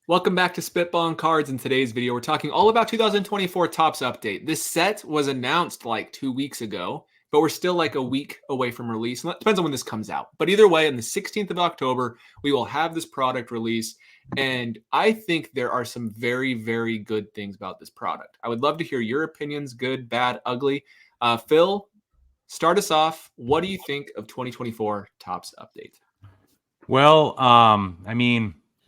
Welcome back to Spitballin Cards. In today's video, we're talking all about 2024 Topps update. This set was announced like 2 weeks ago, but we're still like a week away from release. And that depends on when this comes out. But either way, on the 16th of October, we will have this product release. And I think there are some very, very good things about this product. I would love to hear your opinions, good, bad, ugly. Phil, start us off. What do you think of 2024 Topps update? Well,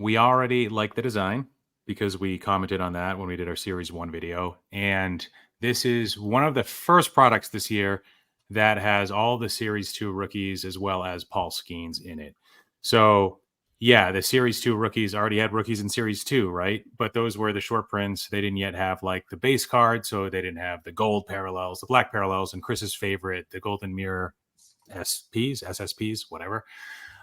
we already like the design because we commented on that when we did our Series 1 video. And this is one of the first products this year that has all the Series 2 rookies as well as Paul Skeens in it. So, yeah, the Series 2 rookies already had rookies in Series 2, right? But those were the short prints. They didn't yet have like the base card, so they didn't have the gold parallels, the black parallels, and Chris's favorite, the golden mirror SSPs, whatever.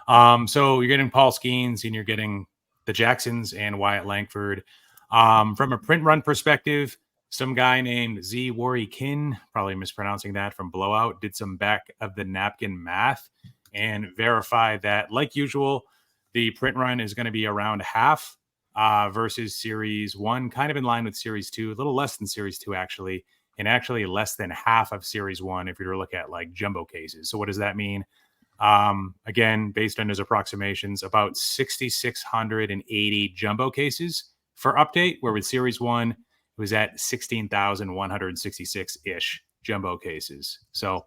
So you're getting Paul Skeens and you're getting the Jacksons and Wyatt Langford. From a print run perspective, some guy named Z Worry Kin, probably mispronouncing that, from Blowout, did some back of the napkin math and verified that, like usual, the print run is going to be around half versus Series 1, kind of in line with Series 2, a little less than Series 2 actually, and actually less than half of Series 1 if you were to look at like jumbo cases. So what does that mean? Again, based on his approximations, about 6,680 jumbo cases for update, where with Series 1, it was at 16,166-ish jumbo cases. So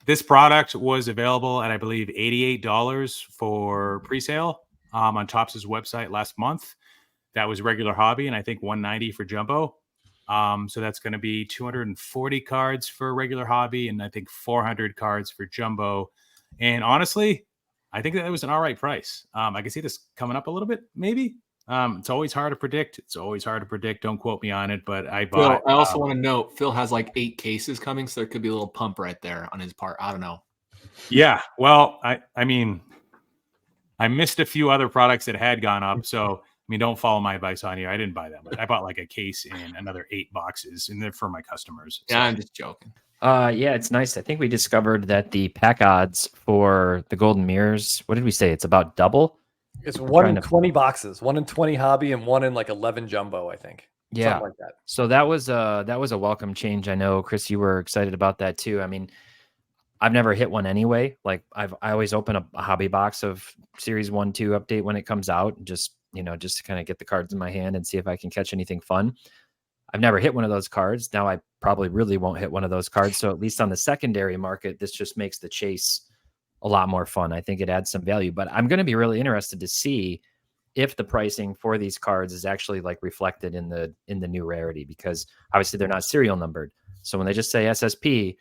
this product was available at, I believe, $88 for pre-sale on Topps' website last month. That was regular hobby, and I think $190 for jumbo. So that's going to be 240 cards for regular hobby and I think 400 cards for jumbo. And honestly, I think that was an all right price. I can see this coming up a little bit, maybe. It's always hard to predict. Don't quote me on it, but I bought. Phil, I also want to note Phil has like 8 cases coming, so there could be a little pump right there on his part. I don't know. Yeah, well, I mean, I missed a few other products that had gone up, so. Don't follow my advice on here. I didn't buy them. I bought like a case and another 8 boxes, and they're for my customers. So. Yeah, I'm just joking. Yeah, it's nice. I think we discovered that the pack odds for the golden mirrors, what did we say? It's about double. It's 1 in 20 boxes, 1 in 20 hobby, and 1 in like 11 jumbo, I think. Yeah, something like that. So that was a welcome change. I know, Chris, you were excited about that too. I mean, I've never hit one anyway. Like I always open a hobby box of Series 1, 2 update when it comes out, just to kind of get the cards in my hand and see if I can catch anything fun. I've never hit one of those cards. Now I probably really won't hit one of those cards. So at least on the secondary market, this just makes the chase a lot more fun. I think it adds some value, but I'm going to be really interested to see if the pricing for these cards is actually like reflected in the new rarity, because obviously they're not serial numbered. So when they just say SSP,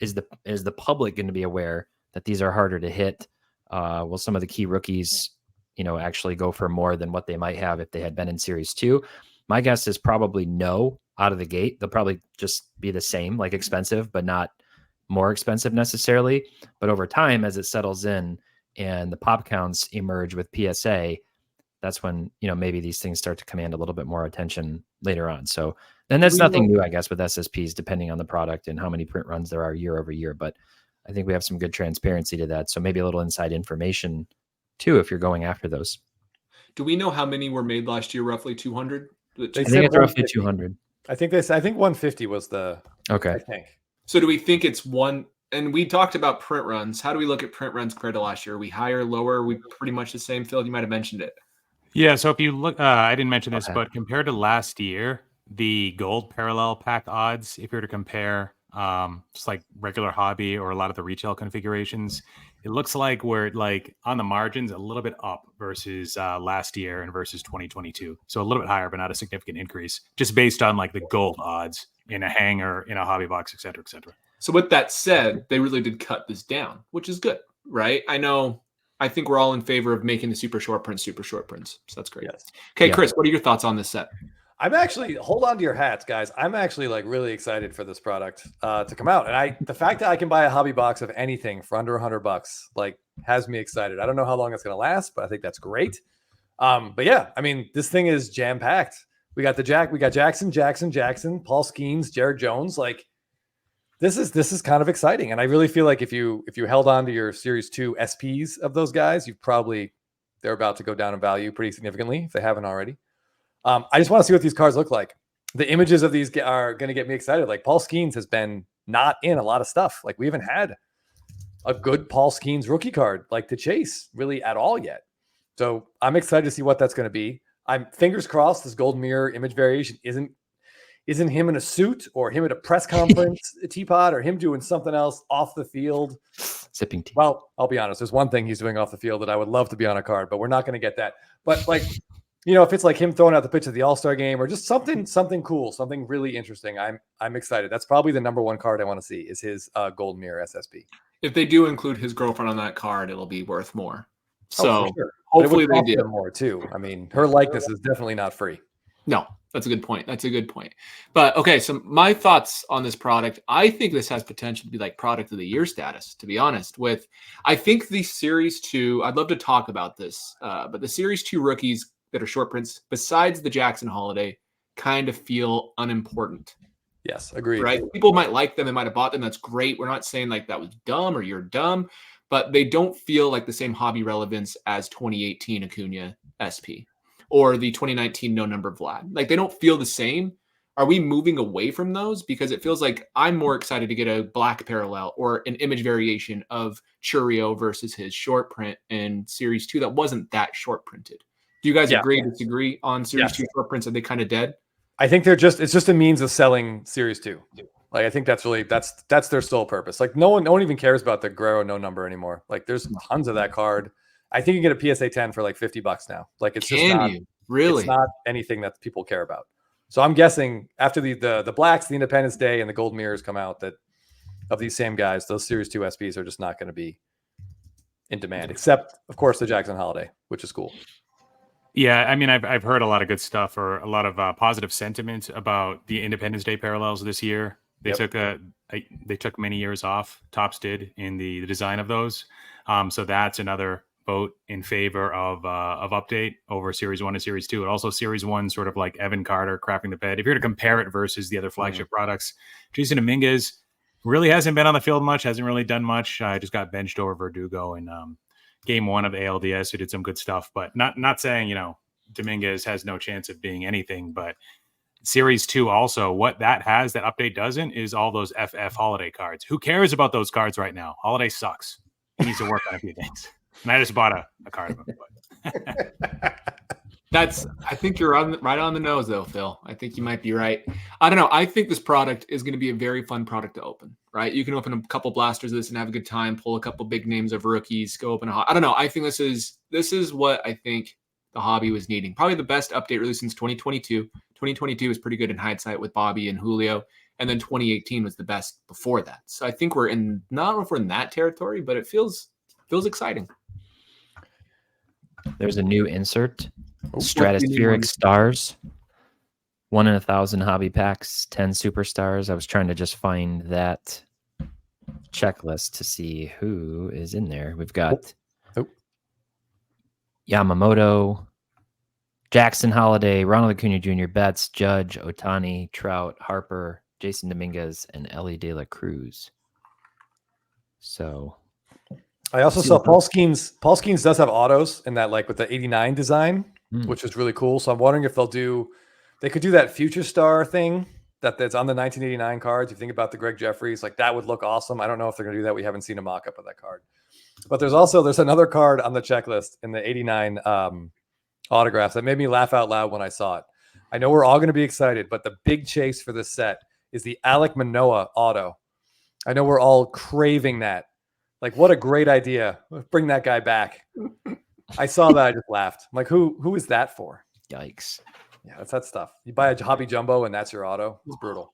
is the public going to be aware that these are harder to hit? Will some of the key rookies, actually go for more than what they might have if they had been in Series 2? My guess is probably no out of the gate. They'll probably just be the same, like expensive, but not more expensive necessarily. But over time, as it settles in and the pop counts emerge with PSA, that's when, maybe these things start to command a little bit more attention later on. So then that's nothing new, I guess, with SSPs, depending on the product and how many print runs there are year over year. But I think we have some good transparency to that. So maybe a little inside information too, if you're going after those. Do we know how many were made last year? Roughly 200. I think it's roughly 200. I think 150 was the. Okay. I think. So do we think it's one? And we talked about print runs. How do we look at print runs compared to last year? Are we higher, lower? Are we pretty much the same? Phil, you might have mentioned it. Yeah. So if you look, I didn't mention this, but compared to last year, the gold parallel pack odds, if you were to compare just like regular hobby or a lot of the retail configurations, it looks like we're like on the margins a little bit up versus last year and versus 2022. So a little bit higher, but not a significant increase, just based on like the gold odds in a hanger, in a hobby box, et cetera, et cetera. So with that said, they really did cut this down, which is good, right? I think we're all in favor of making the super short prints. So that's great. Yes. Okay, yeah. Chris, what are your thoughts on this set? I'm actually, hold on to your hats, guys. I'm actually like really excited for this product to come out. And the fact that I can buy a hobby box of anything for under $100, like, has me excited. I don't know how long it's going to last, but I think that's great. But yeah, I mean, this thing is jam packed. We got Jackson, Paul Skeens, Jared Jones. Like, this is kind of exciting. And I really feel like if you held on to your Series 2 SPs of those guys, you've probably they're about to go down in value pretty significantly if they haven't already. I just want to see what these cards look like. The images of these are going to get me excited. Like Paul Skeens has been not in a lot of stuff. Like we haven't had a good Paul Skeens rookie card like to chase really at all yet. So I'm excited to see what that's going to be. I'm fingers crossed this gold mirror image variation isn't him in a suit or him at a press conference teapot or him doing something else off the field. Sipping tea. Well, I'll be honest. There's one thing he's doing off the field that I would love to be on a card, but we're not going to get that. But like, if it's like him throwing out the pitch at the All-Star game or just something cool, something really interesting, I'm excited. That's probably the number one card I want to see is his gold mirror SSP. If they do include his girlfriend on that card, it'll be worth more. So sure. hopefully they do more too. I mean, her likeness is definitely not free. No, that's a good point. But okay, so my thoughts on this product, I think this has potential to be like product of the year status, to be honest. I think the Series 2, I'd love to talk about this, but the Series 2 rookies that are short prints, besides the Jackson Holiday, kind of feel unimportant. Yes, agreed. Right? People might like them, they might have bought them. That's great. We're not saying like that was dumb or you're dumb, but they don't feel like the same hobby relevance as 2018 Acuna SP or the 2019 No Number Vlad. Like they don't feel the same. Are we moving away from those? Because it feels like I'm more excited to get a black parallel or an image variation of Churio versus his short print in Series 2 that wasn't that short printed. Do you guys agree or disagree on Series 2 short prints? Are they kind of dead? I think it's just a means of selling Series 2. Like I think that's their sole purpose. Like no one even cares about the Guerrero No Number anymore. Like there's tons of that card. I think you get a PSA 10 for like $50 now. Like it's really? It's not anything that people care about. So I'm guessing after the Blacks, the Independence Day, and the Gold Mirrors come out, that of these same guys, those Series 2 SPs are just not going to be in demand, except of course the Jackson Holiday, which is cool. Yeah, I mean, I've heard a lot of good stuff or a lot of positive sentiment about the Independence Day parallels this year. They took many years off. Topps did in the design of those, so that's another vote in favor of update over Series 1 and Series 2. And also Series 1 sort of like Evan Carter crapping the bed. If you're to compare it versus the other flagship products, Jason Dominguez really hasn't been on the field much, hasn't really done much. Just got benched over Verdugo in Game 1 of ALDS, who did some good stuff. But not saying, Dominguez has no chance of being anything. But Series 2 also, what that has that update doesn't is all those FF Holiday cards. Who cares about those cards right now? Holiday sucks. He needs to work on a few things. And I just bought a card of him. I think you're right on the nose, though, Phil. I think you might be right. I don't know. I think this product is going to be a very fun product to open, right? You can open a couple blasters of this and have a good time, pull a couple big names of rookies, go open I don't know. I think this is what I think the hobby was needing. Probably the best update released since 2022. 2022 was pretty good in hindsight with Bobby and Julio. And then 2018 was the best before that. So I think we're not if we're in that territory, but it feels exciting. There's a new insert. Stratospheric stars, 1 in 1,000 hobby packs, 10 superstars. I was trying to just find that checklist to see who is in there. We've got Yamamoto, Jackson Holiday, Ronald Acuna Jr., Betts, Judge, Ohtani, Trout, Harper, Jason Dominguez, and Ellie De La Cruz. So I also saw Paul Skeens. Paul Skeens does have autos in that, like with the 89 design, which is really cool. So I'm wondering if they could do that future star thing that's on the 1989 cards. If you think about the Greg Jeffries, like that would look awesome. I don't know if they're going to do that. We haven't seen a mock-up of that card. But there's another card on the checklist in the 89 autographs that made me laugh out loud when I saw it. I know we're all going to be excited, but the big chase for this set is the Alek Manoah auto. I know we're all craving that. Like, what a great idea. Bring that guy back. I saw that. I just laughed. I'm like, who is that for? Yikes. Yeah, that's that stuff. You buy a hobby jumbo and that's your auto. It's brutal.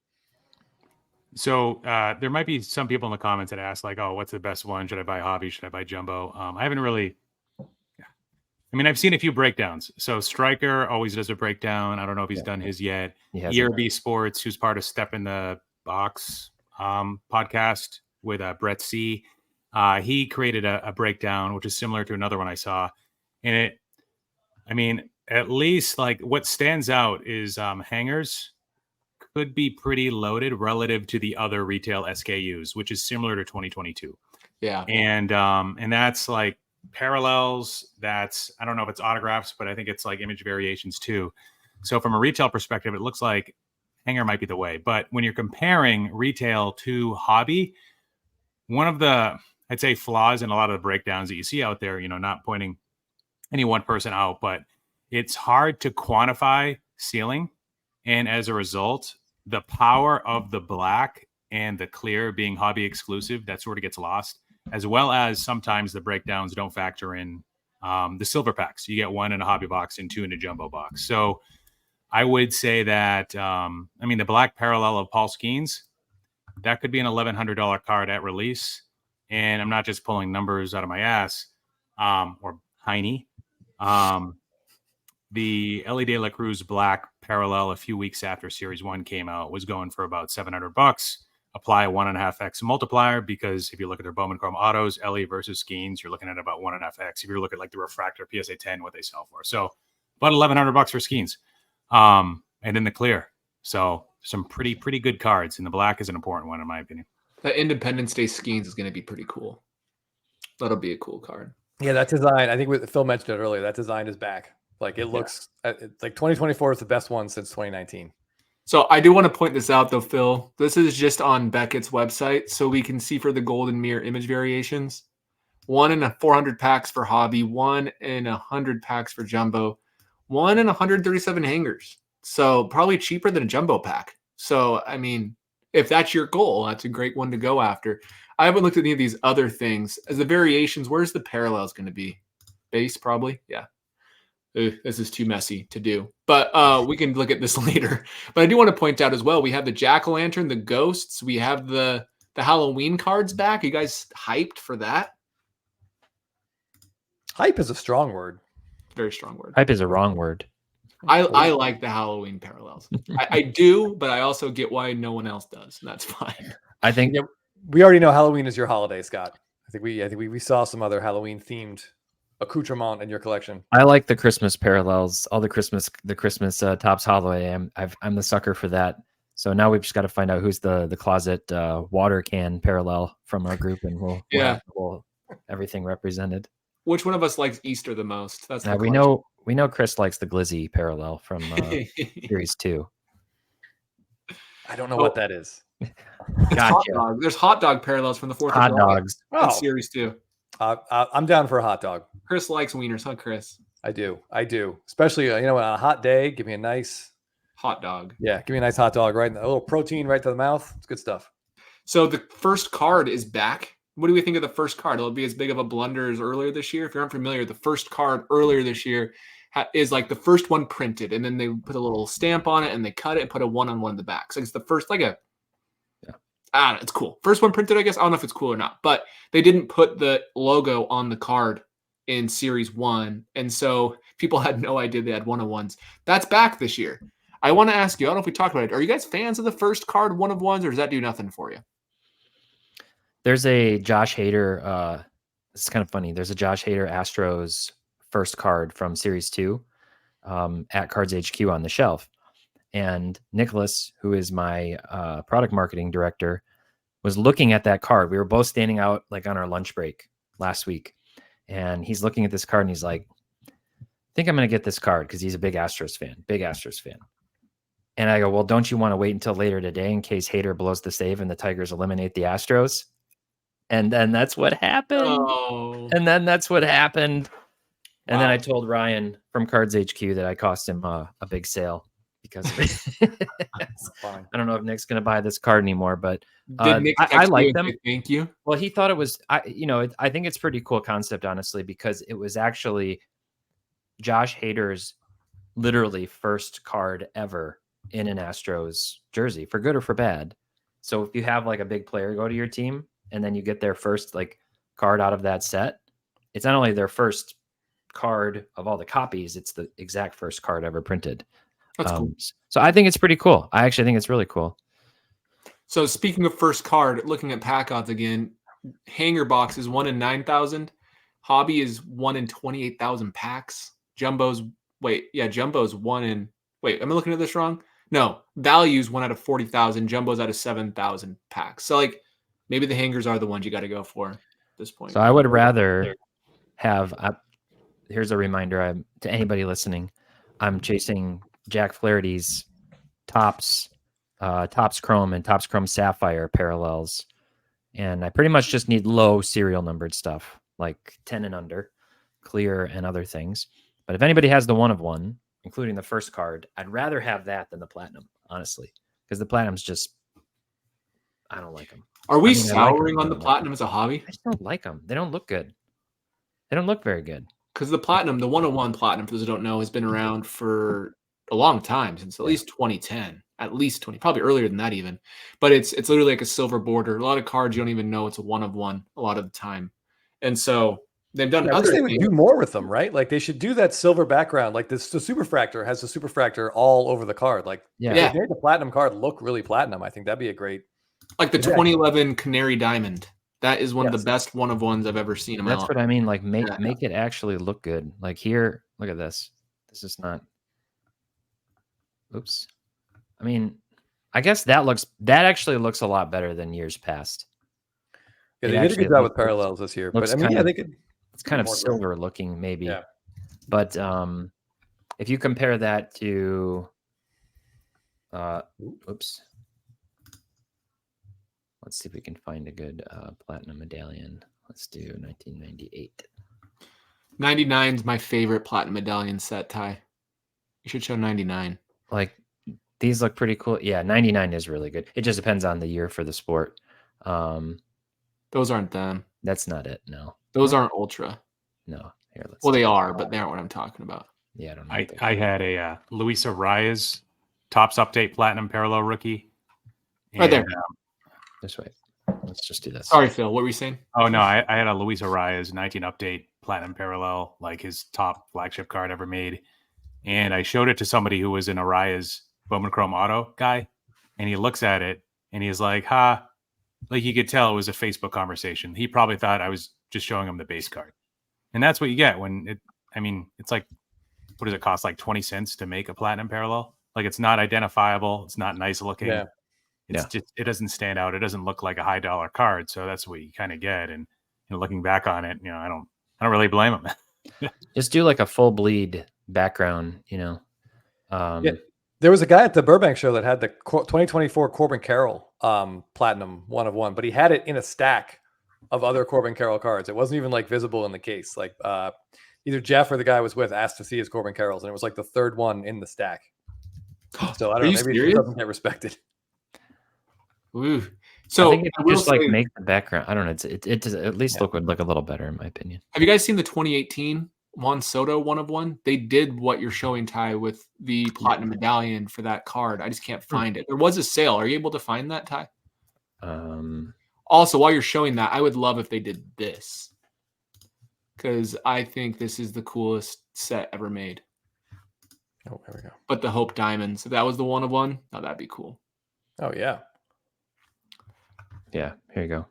So there might be some people in the comments that ask like, oh, what's the best one? Should I buy hobby? Should I buy jumbo? I haven't really. I mean, I've seen a few breakdowns. So Stryker always does a breakdown. I don't know if he's done his yet. ERB Sports, who's part of Step in the Box podcast with Brett C. He created a breakdown, which is similar to another one I saw. And at least like what stands out is hangers could be pretty loaded relative to the other retail SKUs, which is similar to 2022. Yeah. And that's like parallels. That's, I don't know if it's autographs, but I think it's like image variations too. So from a retail perspective, it looks like hanger might be the way. But when you're comparing retail to hobby, one of the, I'd say, flaws in a lot of the breakdowns that you see out there, not pointing any one person out, but it's hard to quantify sealing. And as a result, the power of the black and the clear being hobby exclusive, that sort of gets lost, as well as sometimes the breakdowns don't factor in the silver packs. You get 1 in a hobby box and 2 in a jumbo box. So I would say that, the black parallel of Paul Skeens, that could be an $1,100 card at release. And I'm not just pulling numbers out of my ass or Heine. The Ellie De La Cruz black parallel a few weeks after Series 1 came out was going for about $700. Apply a 1.5x multiplier, because if you look at their Bowman Chrome autos, Ellie versus Skeens, you're looking at about 1.5x. If you look at like the refractor PSA 10, what they sell for. So about $1,100 for Skeens. And then the clear. So some pretty good cards, and the black is an important one in my opinion. That Independence Day Skeens is going to be pretty cool. That'll be a cool card. Yeah, that design, I think Phil mentioned it earlier, that design is back. Like it looks like 2024 is the best one since 2019. So I do want to point this out though, Phil. This is just on Beckett's website, so we can see for the golden mirror image variations. 1 in 400 packs for hobby, 1 in 100 packs for jumbo, 1 in 137 hangers. So probably cheaper than a jumbo pack. So I mean, if that's your goal, that's a great one to go after. I haven't looked at any of these other things. As the variations, where's the parallels going to be? Base, probably? Yeah. This is too messy to do. But we can look at this later. But I do want to point out as well, we have the jack-o'-lantern, the ghosts. We have the Halloween cards back. Are you guys hyped for that? Hype is a strong word. Very strong word. Hype is a wrong word. I like the Halloween parallels. I do, but I also get why no one else does. And that's fine. I think We already know Halloween is your holiday, Scott. I think we saw some other Halloween themed accoutrement in your collection. I like the Christmas parallels, all the Christmas Topps Holloway. I'm the sucker for that. So now we've just got to find out who's the closet water can parallel from our group, and we'll have everything represented. Which one of us likes Easter the most? That's we know Chris likes the Glizzy parallel from Series 2. I don't know what that is. Gotcha. There's hot dog parallels from the 4th Hot of July dogs. in Series 2. I'm down for a hot dog. Chris likes wieners, huh, Chris? I do. Especially, on a hot day, give me a nice hot dog. Yeah, give me a nice hot dog, right? A little protein right to the mouth. It's good stuff. So the first card is back. What do we think of the first card? It'll be as big of a blunder as earlier this year. If you aren't familiar, the first card earlier this year is like the first one printed, and then they put a little stamp on it, and they cut it and put a 1-on-1 in the back. So it's the first, I don't know, it's cool. First one printed, I guess. I don't know if it's cool or not, but they didn't put the logo on the card in Series 1. And so people had no idea they had 1-on-1s. That's back this year. I want to ask you, I don't know if we talked about it. Are you guys fans of the first card 1-of-1s, or does that do nothing for you? There's a Josh Hader. It's kind of funny. There's a Josh Hader Astros first card from Series 2 at Cards HQ on the shelf. And Nicholas, who is my product marketing director, was looking at that card. We were both standing out like on our lunch break last week. And he's looking at this card and he's like, I think I'm going to get this card, because he's a big Astros fan. And I go, well, don't you want to wait until later today in case Hader blows the save and the Tigers eliminate the Astros? And then that's what happened. Oh. And then that's what happened. And then I told Ryan from Cards HQ that I cost him a big sale because of it. I don't know if Nick's going to buy this card anymore, but I like them. Thank you. Well, he thought it was, I think it's pretty cool concept, honestly, because it was actually Josh Hader's literally first card ever in an Astros jersey, for good or for bad. So if you have like a big player go to your team and then you get their first like card out of that set, it's not only their first card of all the copies, it's the exact first card ever printed. That's cool. So I think it's pretty cool. I actually think it's really cool. So speaking of first card, looking at pack odds again, hanger box is 1 in 9,000. Hobby is 1 in 28,000 packs. Jumbo's 1 in, am I looking at this wrong? No, values 1 out of 40,000. Jumbo's out of 7,000 packs. So like maybe the hangers are the ones you got to go for at this point. So I would rather have. Here's a reminder to anybody listening. I'm chasing Jack Flaherty's Topps Chrome and Topps Chrome Sapphire parallels. And I pretty much just need low serial numbered stuff, like 10 and under, clear and other things. But if anybody has the 1 of 1, including the first card, I'd rather have that than the platinum, honestly, because the platinum's just, I don't like them. Are we I mean, souring on the like platinum as a hobby? I just don't like them. They don't look good. They don't look very good. Because the platinum, the 101 platinum, for those who don't know, has been around for a long time, since at least 2010, at least 20, probably earlier than that even. But it's literally like a silver border. A lot of cards you don't even know it's a 1 of 1 a lot of the time, and so they've done. I wish they would do more with them, right? Like they should do that silver background. Like this, the superfractor has the superfractor all over the card. Like if they made the platinum card look really platinum, I think that'd be a great. Like the 2011 Canary Diamond. That is one of the best 1 of 1s I've ever seen in my life. That's what I mean. Like make it actually look good. Like here, look at this. This is not. Oops. I mean, I guess that actually looks a lot better than years past. Yeah, they did a good job with parallels this year. But I mean, I think it's kind of silver looking, maybe. Yeah. But if you compare that to, oops. Let's see if we can find a good platinum medallion. Let's do 1998. 99 is my favorite platinum medallion set, Ty. You should show 99. Like these look pretty cool. Yeah, 99 is really good. It just depends on the year for the sport. Those aren't them. That's not it. No. Those aren't ultra. No. Here, let's. Well, they are, but they aren't what I'm talking about. Yeah, I don't know. I had a Luis Arias Topps Update Platinum Parallel rookie. Right there. This way. Let's just do this. Sorry, Phil. What were you saying? Oh, no. I had a Luis Arias 19 Update Platinum Parallel, like his top flagship card ever made. And I showed it to somebody who was an Arias Bowman Chrome Auto guy. And he looks at it and he's like, ha. Like you could tell it was a Facebook conversation. He probably thought I was just showing him the base card. And that's what you get when it's like, what does it cost? Like 20 cents to make a platinum parallel? Like it's not identifiable. It's not nice looking. Yeah. It's just, it doesn't stand out. It doesn't look like a high dollar card. So that's what you kind of get. And looking back on it, I don't really blame him. Just do like a full bleed background, Yeah. There was a guy at the Burbank show that had the 2024 Corbin Carroll platinum 1 of 1, but he had it in a stack of other Corbin Carroll cards. It wasn't even like visible in the case. Like either Jeff or the guy I was with asked to see his Corbin Carrolls, and it was like the 3rd one in the stack. So I don't know. Maybe it doesn't get respected. Ooh. So I think if you just like make the background, I don't know. It does at least would look a little better in my opinion. Have you guys seen the 2018 Juan Soto 1 of 1? They did what you're showing, Ty, with the platinum medallion for that card. I just can't find it. There was a sale. Are you able to find that, Ty? Also, while you're showing that, I would love if they did this, because I think this is the coolest set ever made. Oh, there we go. But the Hope Diamonds, if that was the 1 of 1, oh, that'd be cool. Oh yeah. Yeah, here you go.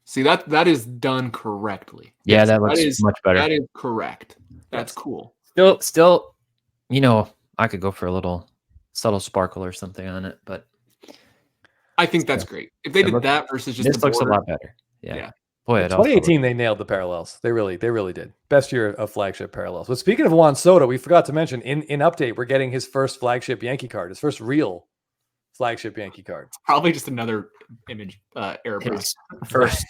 See, that is done correctly. Yeah, that looks much better. That is correct. That's cool. Still, I could go for a little subtle sparkle or something on it, but I think that's great. If they did that versus just this the looks border, a lot better. Yeah. Boy, 2018 they nailed the parallels. They really did. Best year of flagship parallels. But speaking of Juan Soto, we forgot to mention in update we're getting his first flagship Yankee card, his first real flagship Yankee card. Probably just another image airbrush. His first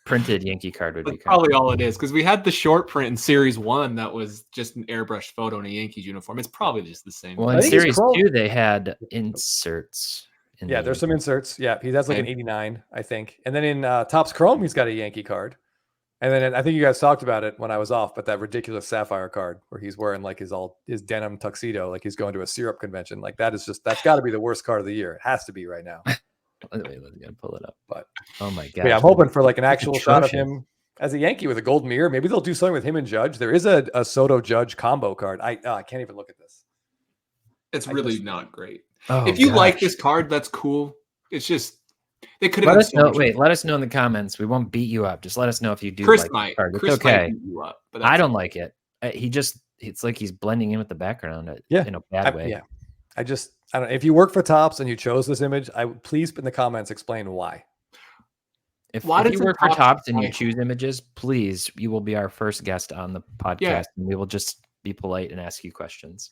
printed Yankee card would be probably all it is, because we had the short print in Series 1 that was just an airbrushed photo in a Yankees uniform. It's probably just the same. Well, in Series 2 they had inserts. There's some inserts. Yeah, he has like an 89, I think. And then in Topps Chrome, he's got a Yankee card. And then I think you guys talked about it when I was off, but that ridiculous Sapphire card where he's wearing like his denim tuxedo, like he's going to a syrup convention. Like that's got to be the worst card of the year. It has to be right now. Let's pull it up. But oh my god, yeah, I'm hoping for like an actual shot of him as a Yankee with a gold mirror. Maybe they'll do something with him and Judge. There is a Soto Judge combo card. I can't even look at this. It's really not great. Oh, if you like this card, that's cool. It's just they could have. Let us know. Wait, let us know in the comments. We won't beat you up. Just let us know if you do. Chris like might. The card. Chris it's okay. Might beat you up, but I don't like it. It's like he's blending in with the background. In a bad way. Yeah. I don't know. If you work for Topps and you chose this image, please put in the comments explain why. If Why you doesn't work for Topps Topps and you like- choose images, please, you will be our first guest on the podcast, and we will just be polite and ask you questions.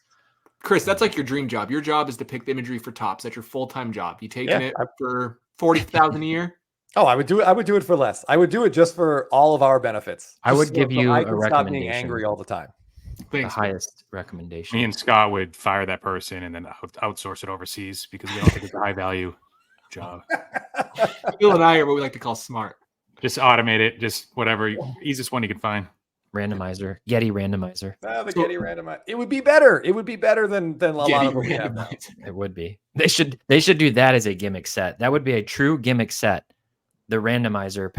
Chris, that's like your dream job. Your job is to pick the imagery for Topps. That's your full-time job. You taking Yeah, it for 40,000 a year? Oh, I would do it. I would do it for less. I would do it just for all of our benefits. I would Just give you I a can stop being recommendation. angry all the time. Thanks. The man. highest recommendation. Me and Scott would fire that person and then outsource it overseas because we don't think it's a high value job. Bill and I are what we like to call smart. Just automate it. Just whatever. Easiest one you can find. Randomizer, Getty randomizer. The Getty randomizer. It would be better. It would be better than a lot Getty of what we have now. randomizer. It would be. They should do that as a gimmick set. That would be a true gimmick set. The randomizer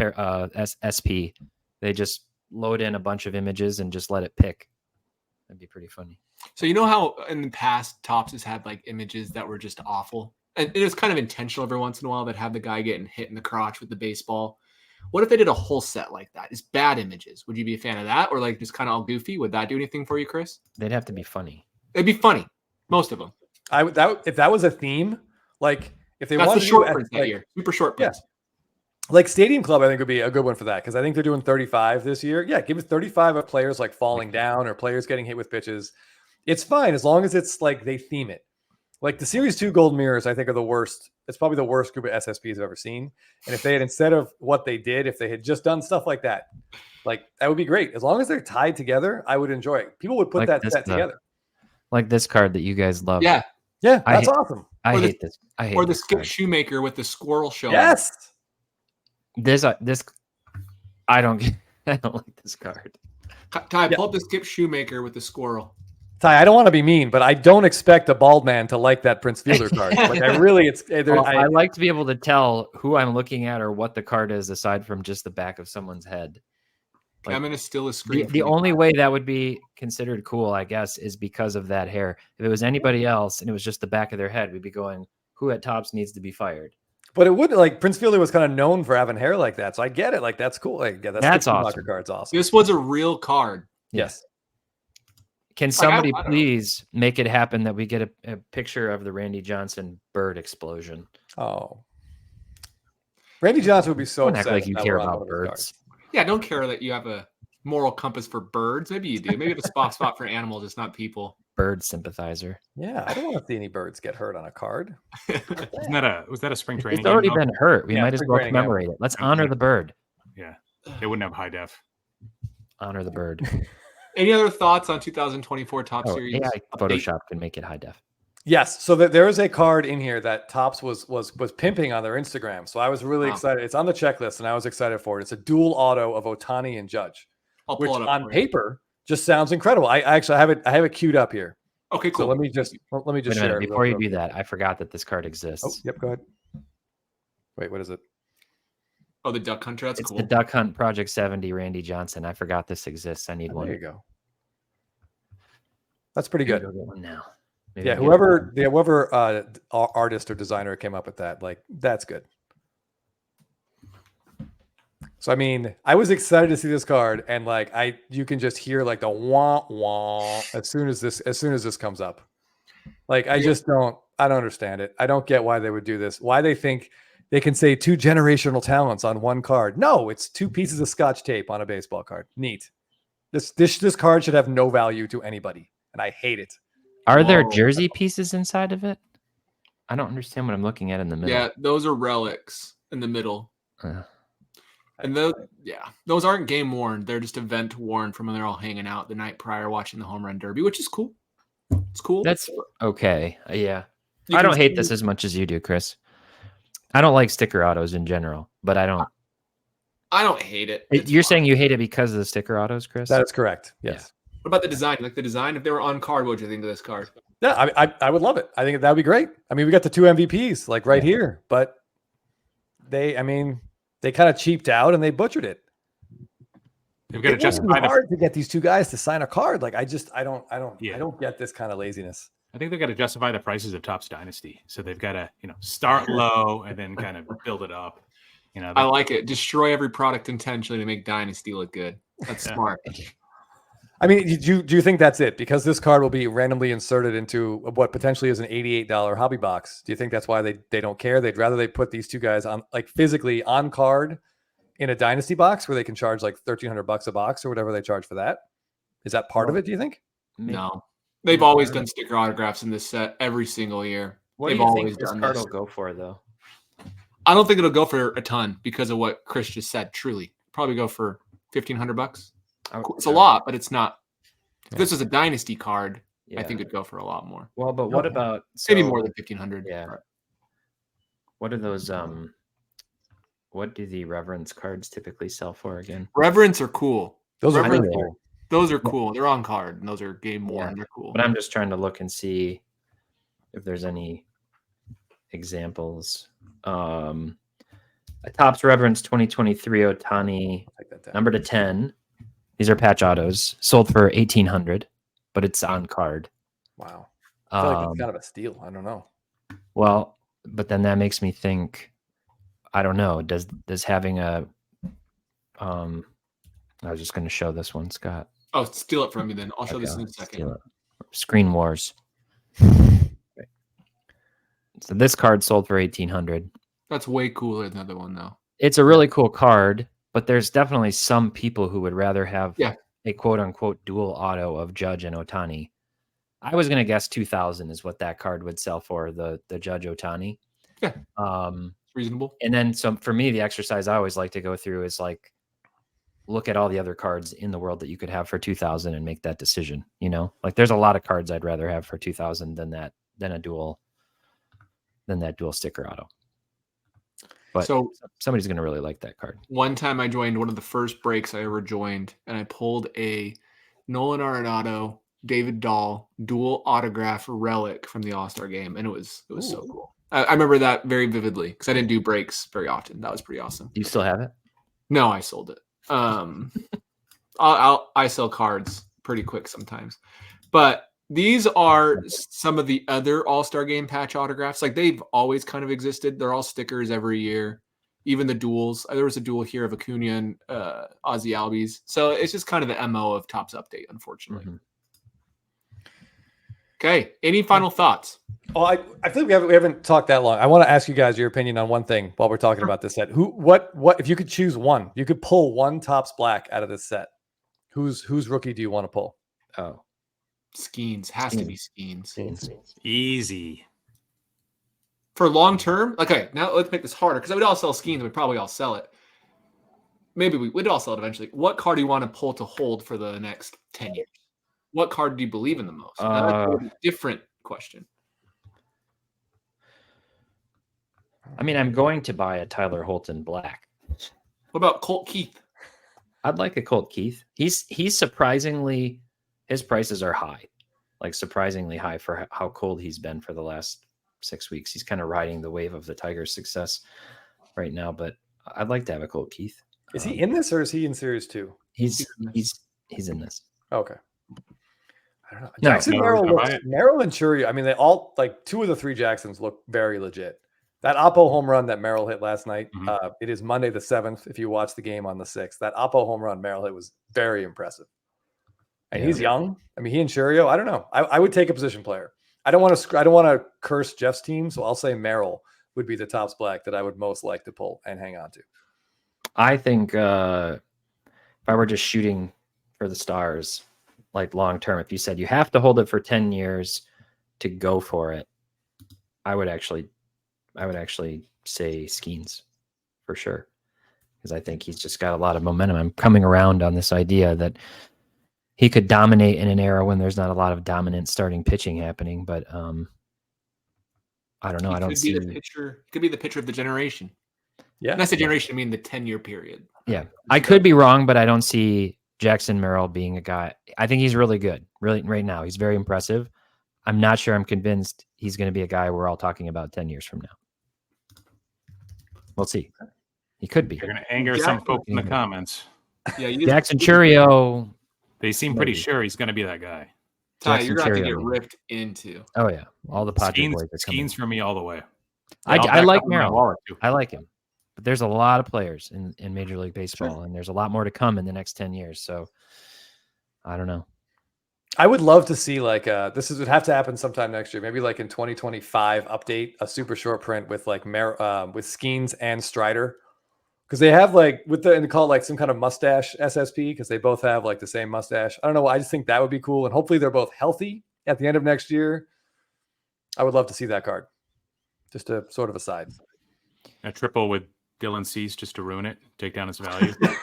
SP. They just load in a bunch of images and just let it pick. That'd be pretty funny. So you know how in the past Topps has had like images that were just awful, and it was kind of intentional every once in a while that have the guy getting hit in the crotch with the baseball. What if they did a whole set like that? It's bad images. Would you be a fan of that, or like just kind of all goofy? Would that do anything for you, Chris? They'd have to be funny. It'd be funny. Most of them. I would if that was a theme, like if they That's wanted the to short do prints that like, year. Super short Yeah. prints. like Stadium Club, I think would be a good one for that because I think they're doing 35 this year. Yeah, give us 35 of players like falling down or players getting hit with pitches. It's fine as long as it's like they theme it. Like the Series 2 Gold Mirrors, I think are the worst. It's probably the worst group of SSPs I've ever seen. And if they had, instead of what they did, if they had just done stuff like that would be great. As long as they're tied together, I would enjoy it. People would put Like that this, set together. Like this card that you guys love. Yeah. Yeah, I that's hate- awesome. I Or the- hate this. I hate Or the this Skip card. Shoemaker with the squirrel showing. Yes. This I don't like this card. Ty, pull up the Skip Shoemaker with the squirrel. Ty, I don't want to be mean, but I don't expect a bald man to like that Prince Fielder card. Like I really, Well, I like to be able to tell who I'm looking at or what the card is aside from just the back of someone's head. Okay, I'm going to steal a screen. The only way that would be considered cool, I guess, is because of that hair. If it was anybody else and it was just the back of their head, we'd be going, who at Topps needs to be fired? But it would like Prince Fielder was kind of known for having hair like that, so I get it. Like that's cool. Like yeah, That's Skip awesome. Schumacher card's awesome. This was a real card. Yes. Can I somebody don't know. please make it happen that we get a picture of the Randy Johnson bird explosion? Oh. Randy Johnson would be so Don't act upset like if you that care were on about one of his birds. cards. Yeah, don't care that you have a moral compass for birds. Maybe you do. Maybe you have a soft spot for animals, just not people. Bird sympathizer. Yeah, I don't want to see any birds get hurt on a card. Was that a spring training? It's already game, though? been hurt. We Yeah, might as spring well training, yeah. commemorate it. Let's Spring honor training. the bird. Yeah, they wouldn't have high def. Honor the bird. Any other thoughts on 2024 Top Oh, Series? AI update? Photoshop can make it high def. Yes, so there is a card in here that Topps was pimping on their Instagram. So I was really Wow. excited. It's on the checklist, and I was excited for it. It's a dual auto of Ohtani and Judge, I'll which pull it up on for you. paper just sounds incredible. I actually have it queued up here. Okay, So cool. let me just Wait a share minute. it Before you real do quick. that, I forgot that this card exists. Oh, yep, go ahead. Wait, what is it? Oh, the Duck Hunter. That's It's cool. the Duck Hunt Project 70 Randy Johnson. I forgot this exists. I need Oh, one. there you go. That's pretty Maybe good. I'll get one now. Maybe Yeah, I'll get one. whoever artist or designer came up with that, like that's good. So I mean, I was excited to see this card, and like you can just hear like the wah wah as soon as this comes up. Like I don't understand it. I don't get why they would do this. Why they think they can say 2 generational talents on one card? No, it's 2 pieces of Scotch tape on a baseball card. Neat. This card should have no value to anybody, and I hate it. Are there Whoa. jersey pieces inside of it? I don't understand what I'm looking at in the middle. Yeah, those are relics in the middle. Uh, And those aren't game worn. They're just event worn from when they're all hanging out the night prior watching the home run derby, which is cool. It's cool. that's okay. Yeah. You I can don't hate see- this as much as you do, Chris. I don't like sticker autos in general, but I don't. I don't hate it. It's You're fine. saying you hate it because of the sticker autos, Chris? That is correct. Yes. What about the design? Like the design, if they were on card, what would you think of this card? Yeah, I would love it. I think that would be great. I mean, we got the 2 MVPs like right here, but they kind of cheaped out and they butchered it. They've got to It must be justify the. hard to get these 2 guys to sign a card. Like I Yeah. don't get this kind of laziness. I think they've got to justify the prices of Topps Dynasty, so they've got to start low and then kind of build it up. I like it. Destroy every product intentionally to make Dynasty look good. That's Yeah. smart. I mean, do you think that's it? Because this card will be randomly inserted into what potentially is an $88 hobby box. Do you think that's why they don't care? They'd rather they put these 2 guys on like physically on card in a dynasty box where they can charge like $1,300 a box or whatever they charge for that? Is that part of it? Do you think? No, they've always done sticker autographs in this set every single year. What They've do you always think this done card this. will go for, though? I don't think it'll go for a ton because of what Chris just said. Truly, probably go for $1,500. It's a lot, but it's not. If this was a dynasty card, I think it'd go for a lot more. Well, but what about Maybe more than 1,500? Yeah. What are those? What do the reverence cards typically sell for again? Reverence are cool. Those are Reverence really cool. Those are cool. They're on card, and those are game worn. They're cool. But I'm just trying to look and see if there's any examples. A Topps Reverence 2023 Otani, number to 10. These are patch autos, sold for $1,800, but it's on card. Wow. I feel like that's kind of a steal. I don't know. Well, but then that makes me think, I don't know, does having a I was just going to show this one, Scott. Oh, steal it from me then. I'll show this in a second. Screen Wars. So this card sold for $1,800. That's way cooler than the other one, though. It's a really cool card, but there's definitely some people who would rather have a quote unquote dual auto of Judge and Otani. I was going to guess 2,000 is what that card would sell for, the Judge Otani. Yeah. Reasonable. And then so for me, the exercise I always like to go through is like, look at all the other cards in the world that you could have for 2,000 and make that decision. You know, like there's a lot of cards I'd rather have for 2,000 than that dual sticker auto. But so somebody's going to really like that card. One time I joined one of the first breaks I ever joined, and I pulled a Nolan Arenado, David Dahl dual autograph relic from the All-Star game, and it was so cool. I remember that very vividly because I didn't do breaks very often. That was pretty awesome. Do you still have it? No, I sold it. I sell cards pretty quick sometimes, but these are some of the other All-Star game patch autographs. Like they've always kind of existed. They're all stickers every year. Even the duels. There was a duel here of Acuna and Ozzy Albies. So it's just kind of the MO of Topps Update, unfortunately. Mm-hmm. Okay. Any final thoughts? Oh, I feel like we haven't talked that long. I want to ask you guys your opinion on one thing while we're talking about this set. What if you could choose one? You could pull one Topps Black out of this set. Whose rookie do you want to pull? Oh, Skeens has to be Skeens. Easy. For long term, okay. Now let's make this harder because we'd all sell Skeens. We'd probably all sell it. Maybe we'd all sell it eventually. What card do you want to pull to hold for the next 10 years? What card do you believe in the most? That's a different question. I mean, I'm going to buy a Tyler Holton Black. What about Colt Keith? I'd like a Colt Keith. He's surprisingly, his prices are high, like surprisingly high for how cold he's been for the last 6 weeks. He's kind of riding the wave of the Tigers' success right now, but I'd like to have a Colt Keith. Is he in this or is he in Series 2? He's in this. Okay. I don't know. Jackson Merrill and Churio. I mean, they all like 2 of the 3 Jacksons look very legit. That Oppo home run that Merrill hit last night, it is Monday the 7th. If you watch the game on the 6th, that Oppo home run Merrill hit was very impressive. And he's young. I mean, he and Churio, I don't know. I would take a position player. I don't want to curse Jeff's team, so I'll say Merrill would be the Topps Black that I would most like to pull and hang on to. I think if I were just shooting for the stars, like long term, if you said you have to hold it for 10 years to go for it, I would actually say Skeens for sure, because I think he's just got a lot of momentum. I'm coming around on this idea that he could dominate in an era when there's not a lot of dominant starting pitching happening. But I don't know. I don't see. Could be the pitcher of the generation. Yeah, and that's the generation. I mean, the 10-year period. Yeah, I could be wrong, but I don't see Jackson Merrill being a guy. I think he's really good. Really, right now, he's very impressive. I'm not sure I'm convinced he's going to be a guy we're all talking about 10 years from now. We'll see. He could be. You're going to anger some folks in the comments. Yeah, Jackson Churio. They seem pretty sure he's going to be that guy. Ty, you're going to get ripped into. Oh, yeah. all the Padres boys are coming. Skeens for me all the way. I like Merrill. I like him. But there's a lot of players in Major League Baseball, and there's a lot more to come in the next 10 years. So I don't know. I would love to see like would have to happen sometime next year. Maybe like in 2025 update, a super short print with like with Skeens and Strider because they have like and they call it like some kind of mustache SSP because they both have like the same mustache. I don't know. I just think that would be cool, and hopefully they're both healthy at the end of next year. I would love to see that card. Just a sort of aside. A triple with Dylan Cease just to ruin it, take down its value. If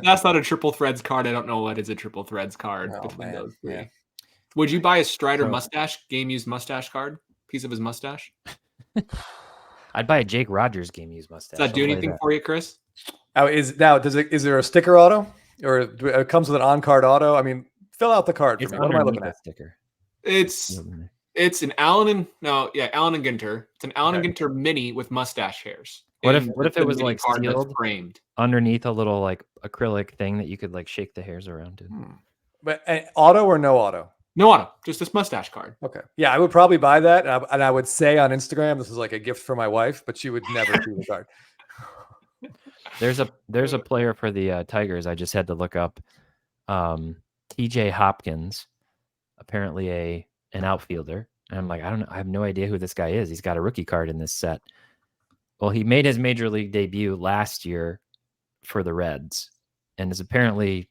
that's not a triple threads card, I don't know what is a triple threads card between those three. Yeah. Would you buy a Strider mustache, game used mustache card? Piece of his mustache? I'd buy a Jake Rogers game used mustache. Does that do anything for you, Chris? Oh, is there a sticker auto, or it comes with an on-card auto? I mean, fill out the card for me. What am I looking at? Sticker. It's an Allen and Ginter. It's an Allen and Ginter mini with mustache hairs. What if it was like sealed framed underneath a little like acrylic thing that you could like shake the hairs around to? But auto or no auto? No auto, just this mustache card. Okay. Yeah, I would probably buy that. And I would say on Instagram, this is like a gift for my wife, but she would never see the card. There's a player for the Tigers. I just had to look up TJ Hopkins, apparently an outfielder. And I'm like, I don't know. I have no idea who this guy is. He's got a rookie card in this set. Well, he made his major league debut last year for the Reds and is apparently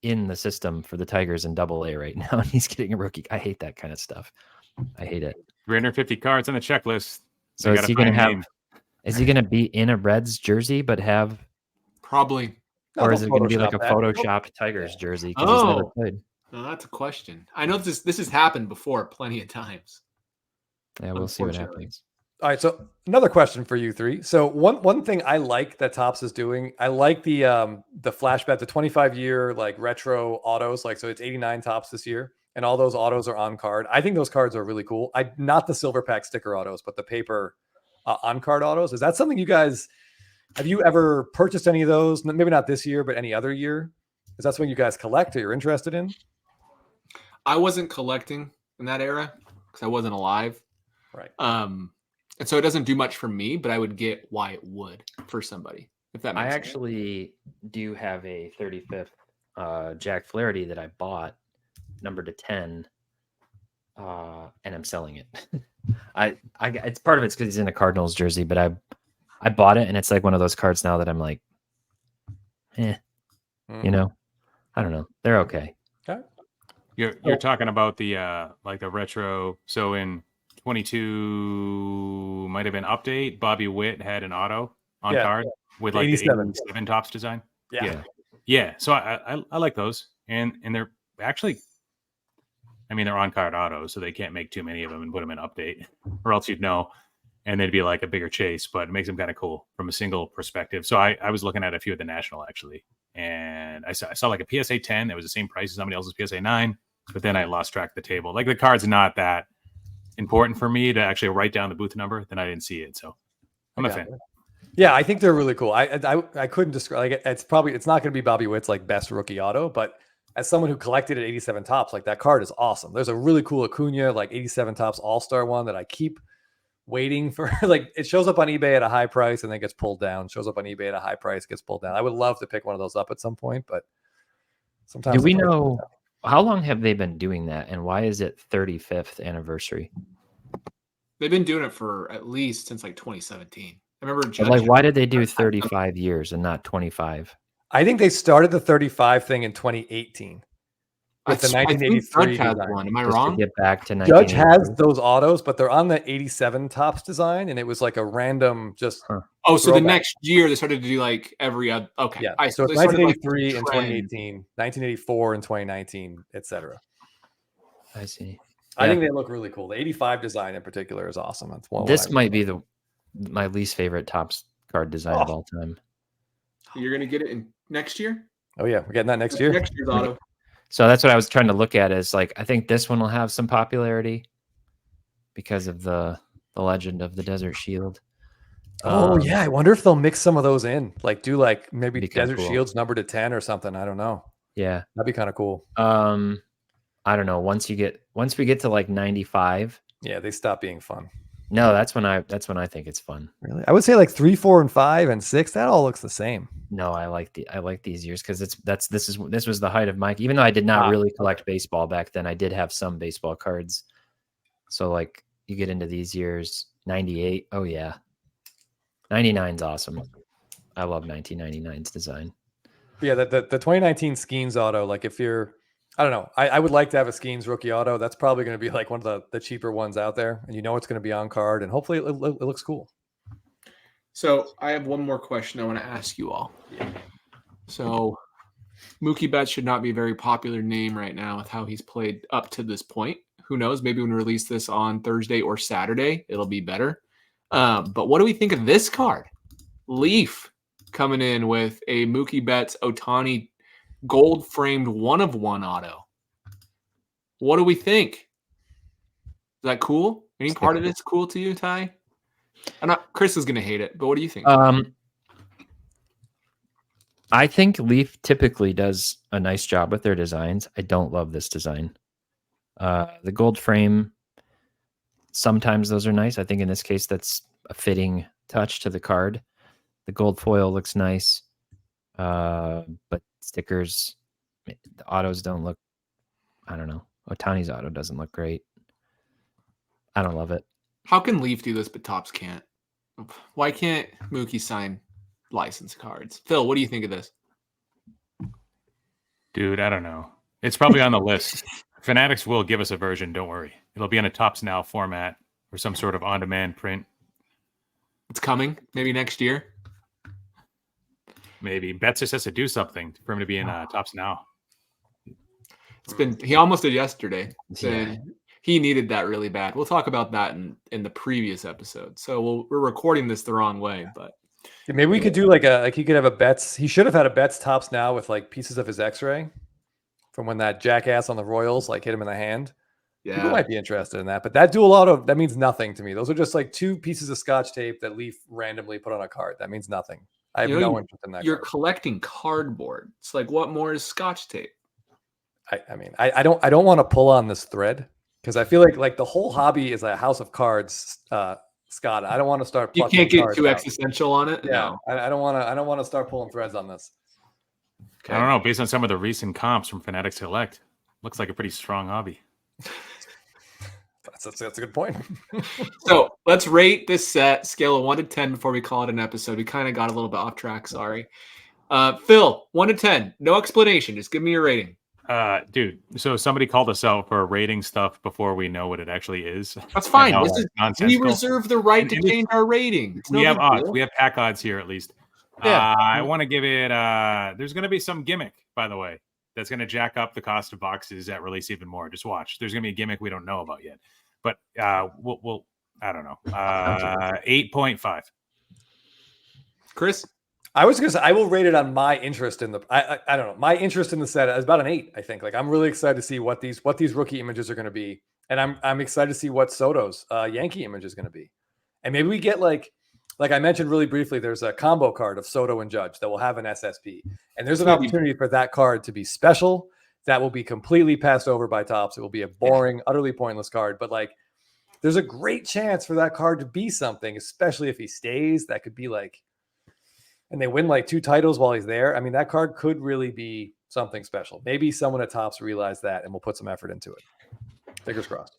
in the system for the Tigers in Double-A right now. And he's getting a rookie. I hate that kind of stuff. I hate it. 350 cards on the checklist. So is he going to be in a Reds jersey, but have probably, or is it going to be like a photoshopped Tigers jersey? Because he's never played. No, that's a question. I know this has happened before plenty of times. Yeah, we'll see what happens. All right, so another question for you three. So one thing I like that Topps is doing, I like the flashback, the 25-year like retro autos. Like, so it's 89 Topps this year, and all those autos are on card. I think those cards are really cool. Not the silver pack sticker autos, but the paper on card autos. Is that something you guys have you ever purchased any of those? Maybe not this year, but any other year? Is that something you guys collect or you're interested in? I wasn't collecting in that era because I wasn't alive. Right. And so it doesn't do much for me, but I would get why it would for somebody. If that makes sense. I actually do have a 35th Jack Flaherty that I bought, numbered to 10, and I'm selling it. It's part of it's because he's in a Cardinals jersey, but I bought it, and it's like one of those cards now that I'm like, you know, I don't know, they're okay. Okay. You're talking about the like the retro. So in 22 might have been update. Bobby Witt had an auto on card with like 87. The 87 Topps design. Yeah. So I like those, and they're actually, I mean, they're on card autos, so they can't make too many of them and put them in update, or else you'd know, and they'd be like a bigger chase. But it makes them kind of cool from a single perspective. So I was looking at a few at the National actually, and I saw like a PSA 10 that was the same price as somebody else's PSA 9, but then I lost track of the table. Like the card's not that important for me to actually write down the booth number, then I didn't see it. So I'm a fan. Yeah, I think they're really cool. I couldn't describe, like, it's not going to be Bobby Witt's like best rookie auto, but as someone who collected at 87 Topps, like that card is awesome. There's a really cool Acuna like 87 Topps All-Star one that I keep waiting for. Like it shows up on eBay at a high price and then gets pulled down. Shows up on eBay at a high price, gets pulled down. I would love to pick one of those up at some point, but sometimes. Do we know how long have they been doing that, and why is it 35th anniversary? They've been doing it for at least since like 2017. I remember. Why did they do 35 years and not 25? I think they started the 35 thing in 2018 with the 1983 one. Am I wrong? To get back to Judge has those autos, but they're on the 87 Topps design, and it was like a random just. Oh, so the next year they started to do like every other. Okay, yeah. So it's 1983 and 2018, 1984 and 2019, etc. I see. I think they look really cool. The 85 design in particular is awesome. That's one. This might be my least favorite Topps card design of all time. You're gonna get it in next year? Oh yeah, we're getting that next year. Next year's auto. So that's what I was trying to look at. Is like I think this one will have some popularity because of the legend of the Desert Shield. Oh yeah, I wonder if they'll mix some of those in, like do like maybe Desert cool. Shields numbered to 10 or something. I don't know. Yeah, that'd be kind of cool. I don't know. Once we get to like 95, yeah, they stop being fun. No, that's when I think it's fun. Really, I would say like 3, 4, and 5, and 6. That all looks the same. No, I like these years because this was the height of my. Even though I did not really collect baseball back then, I did have some baseball cards. So like you get into these years, 98. Oh yeah. 99's awesome. I love 1999's design. Yeah, the 2019 Skeens auto, like if you're, I don't know, I would like to have a Skeens rookie auto. That's probably going to be like one of the cheaper ones out there, and you know it's going to be on card, and hopefully it looks cool. So I have one more question I want to ask you all. So Mookie Betts should not be a very popular name right now with how he's played up to this point. Who knows? Maybe when we release this on Thursday or Saturday, it'll be better. But what do we think of this card? Leaf coming in with a Mookie Betts Ohtani gold framed 1/1 auto. What do we think? Is that cool? Any part of it's cool to you, Ty? Chris is going to hate it, but what do you think? I think Leaf typically does a nice job with their designs. I don't love this design. The gold frame, sometimes those are nice. I think in this case, that's a fitting touch to the card. The gold foil looks nice, but stickers, the autos don't look, I don't know. Ohtani's auto doesn't look great. I don't love it. How can Leaf do this, but Topps can't? Why can't Mookie sign license cards? Phil, what do you think of this? Dude, I don't know. It's probably on the list. Fanatics will give us a version, don't worry. It'll be in a Topps Now format or some sort of on-demand print. It's coming, maybe next year. Maybe. Betts just has to do something for him to be in Topps Now. He almost did yesterday. Yeah. He needed that really bad. We'll talk about that in the previous episode. So we're recording this the wrong way, but Yeah, maybe we could do like he could have a Betts. He should have had a Betts Topps Now with like pieces of his X-ray from when that jackass on the Royals like hit him in the hand. People yeah. might be interested in that, but that dual auto, that means nothing to me. Those are just like two pieces of Scotch tape that Leaf randomly put on a card. That means nothing. I have no interest in that. You're card. collecting cardboard. It's like, what more is Scotch tape? I mean, I don't want to pull on this thread because I feel like the whole hobby is a house of cards, Scott. I don't want to start. You can't get too out. existential on it. Yeah, No. I don't want to start pulling threads on this. Okay. I don't know. Based on some of the recent comps from Fanatics Select, looks like a pretty strong hobby. That's a good point. So let's rate this set scale of 1 to 10 before we call it an episode. We kind of got a little bit off track. Sorry. Phil, 1 to 10. No explanation. Just give me your rating. Dude, so somebody called us out for rating stuff before we know what it actually is. That's fine. And how This is, we nonsensical. reserve the right to change our rating. It's no We have big odds. deal. We have pack odds here at least. Yeah. I want to give it. There's going to be some gimmick, by the way, that's going to jack up the cost of boxes at release even more. Just watch. There's going to be a gimmick we don't know about yet. But we'll I don't know. 8.5. Chris? I was gonna say I will rate it on my interest in the. I don't know. My interest in the set is about an 8. I think. Like I'm really excited to see what these rookie images are going to be, and I'm excited to see what Soto's Yankee image is going to be, and maybe we get like I mentioned really briefly. There's a combo card of Soto and Judge that will have an SSP, and there's an opportunity for that card to be special. That will be completely passed over by Topps. It will be a boring, utterly pointless card, but like there's a great chance for that card to be something, especially if he stays. That could be like. And they win like 2 titles while he's there. I mean, that card could really be something special. Maybe someone at Topps realized that and will put some effort into it. Fingers crossed.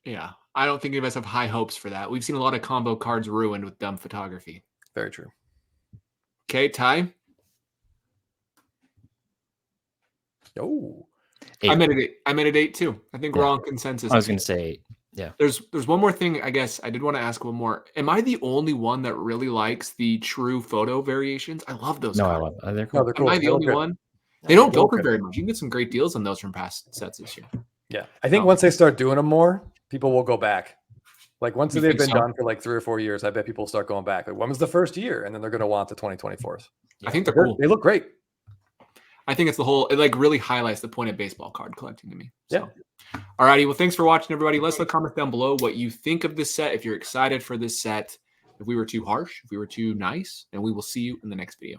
Yeah. I don't think any of us have high hopes for that. We've seen a lot of combo cards ruined with dumb photography. Very true. Okay, Ty? Oh. 8. I'm at 8 too. I think we're all in consensus. I was going to say 8. Yeah. There's one more thing. I guess I did want to ask one more. Am I the only one that really likes the true photo variations? I love those. No, I cards. love. They're cool. No, they're cool. Am I the They look only good. one? They don't go look for good. very much. You can get some great deals on those from past sets this year. Yeah. I think once they start doing them more, people will go back. Like once You they've think been so? done for like 3 or 4 years, I bet people will start going back. Like when was the first year? And then they're going to want the 2024s. I think they're cool. They look great. I think it's the whole. It like really highlights the point of baseball card collecting to me. Yeah. Alrighty. Well, thanks for watching, everybody. Let us know comments down below what you think of this set. If you're excited for this set, if we were too harsh, if we were too nice, and we will see you in the next video.